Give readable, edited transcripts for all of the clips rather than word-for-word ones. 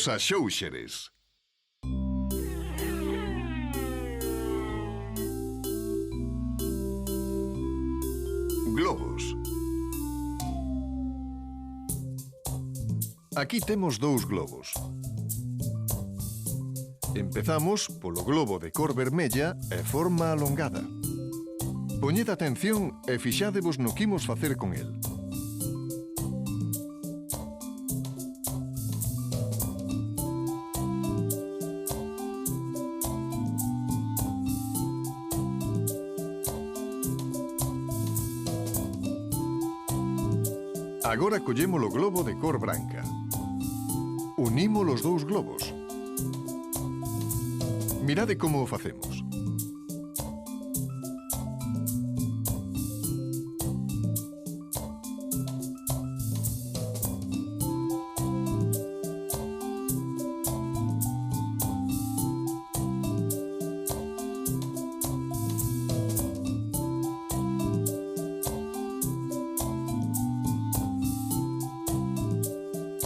Os Axóuxeres. Globos. Aquí temos dous globos. Empezamos polo globo de cor vermella e forma alongada. Poñed atención e fixádevos no que imos facer con el. Agora collemos o globo de cor branca. Unimos os dous globos. Mirade como o facemos.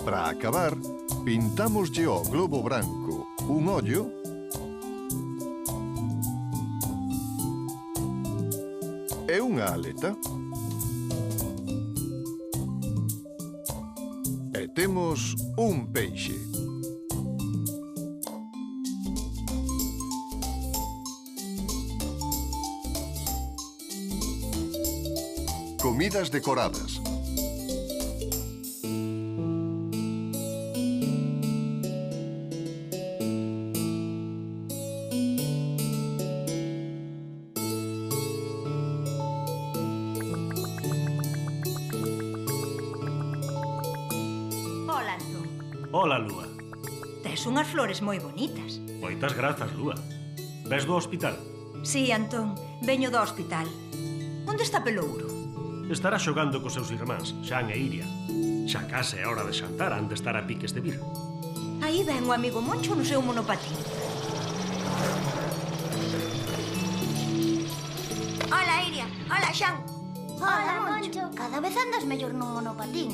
Para acabar, pintámoslle ao globo branco un ollo e unha aleta. E temos un peixe. Comidas decoradas. Ola, Antón. Ola, Lúa. Tes unhas flores moi bonitas. Moitas grazas, Lúa. Ves do hospital? Sí, Antón, veño do hospital. Onde está Pelouro? Estará xogando cos seus irmáns, Xan e Iria. Xa case é hora de xantar, han de estar a piques de vir. Aí ven o amigo Moncho no seu monopatín. Hola, Iria. Hola, Xan. Hola, Moncho. Cada vez andas mellor nun monopatín.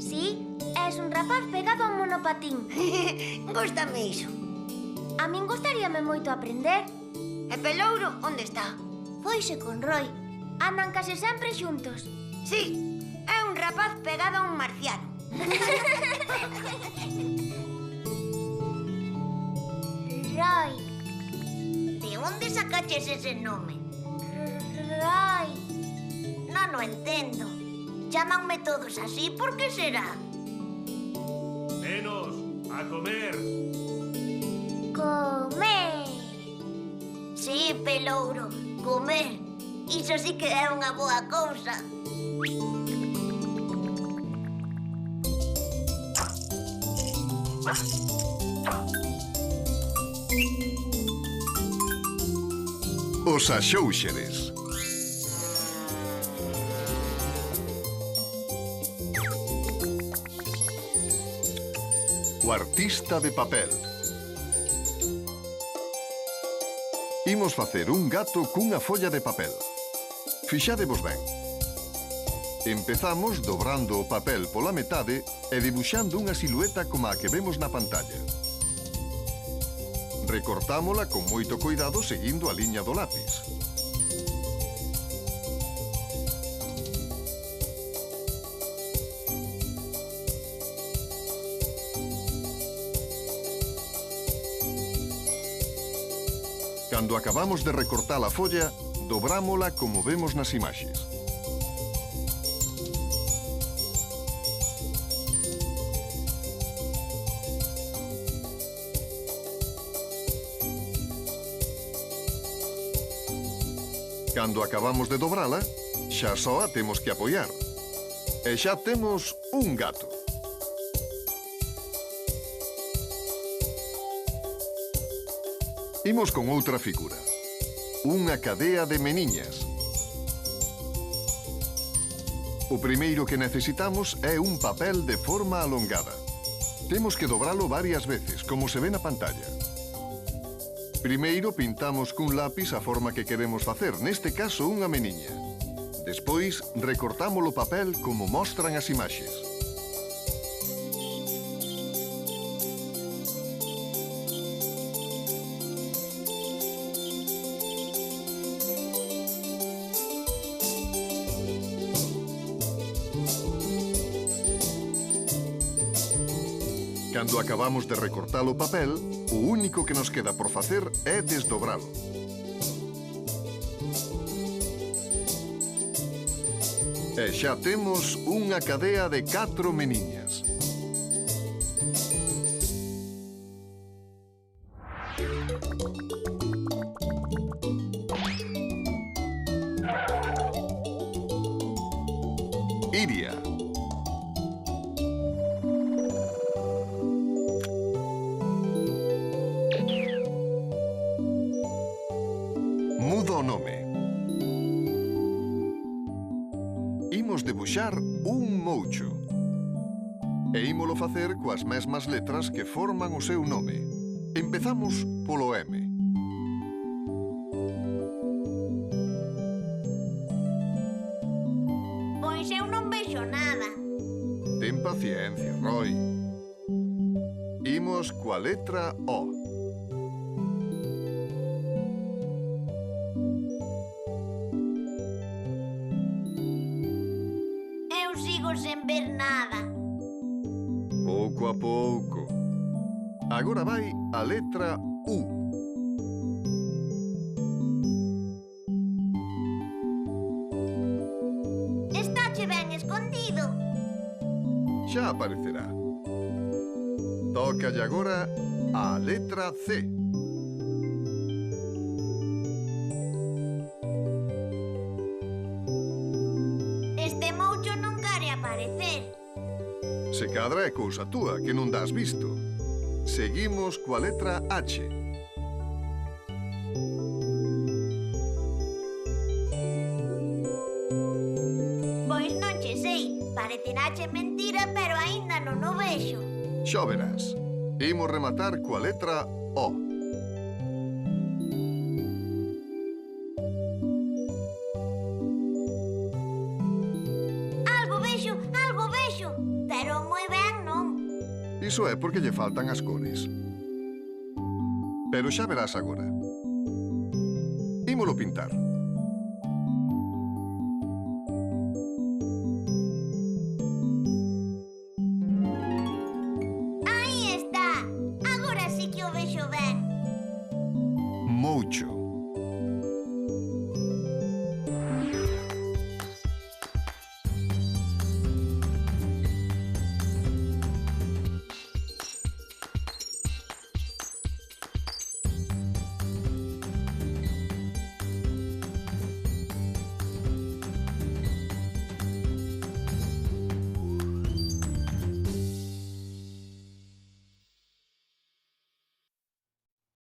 Sí, és un rapaz pegado a un monopatín. Gústame iso. A min gustaríame moito aprender. E Pelouro, onde está? Foise con Roy. Andan case sempre xuntos. Sí, é un rapaz pegado a un marciano. Roy. De onde sacaches ese nome? Roy. Non o entendo. Chámanme todos así, por que será? Nenos, a comer. Comer. Sí, Pelouro, comer. Iso sí que é unha boa cousa. Os Axóuxeres. O artista de papel. Imos facer un gato cunha folla de papel. Fixádevos ben. Empezamos dobrando o papel pola metade e dibuixando unha silueta como a que vemos na pantalla. Recortámola con moito cuidado seguindo a liña do lápis. Cando acabamos de recortar a folla, dobrámola como vemos nas imaxes. Cando acabamos de dobrala, xa só a temos que apoiar. E xa temos un gato. Imos con outra figura. Unha cadea de meniñas. O primeiro que necesitamos é un papel de forma alongada. Temos que dobralo varias veces, como se ve na pantalla. Primeiro pintamos cun lápis a forma que queremos facer, neste caso unha meniña. Despois recortamos o papel como mostran as imaxes. Cando acabamos de recortar o papel, o único que nos queda por facer é desdobralo. E xa temos unha cadea de 4 meniñas. Iria. Mudo o nome. Imos debuxar un moucho. E ímolo facer coas mesmas letras que forman o seu nome. Empezamos polo M. Pois eu non vexo nada. Ten paciencia, Roy. Imos coa letra O. Eu sigo sen ver nada. Pouco a pouco. Agora vai a letra U. Estáche ben escondido. Xa aparecerá. Tócalle agora a letra C. Este moucho non quere aparecer. Se cadra é cousa túa, que non das visto. Seguimos coa letra H. Pois non che sei. Parecerache mentira, pero aínda non o vexo. Xa o verás. Imos rematar coa letra O. Algo vexo, pero moi ben non. Iso é porque lle faltan as cores. Pero xa verás agora. Ímolo pintar. Aí está. Agora sí que o vexo ben. Moucho.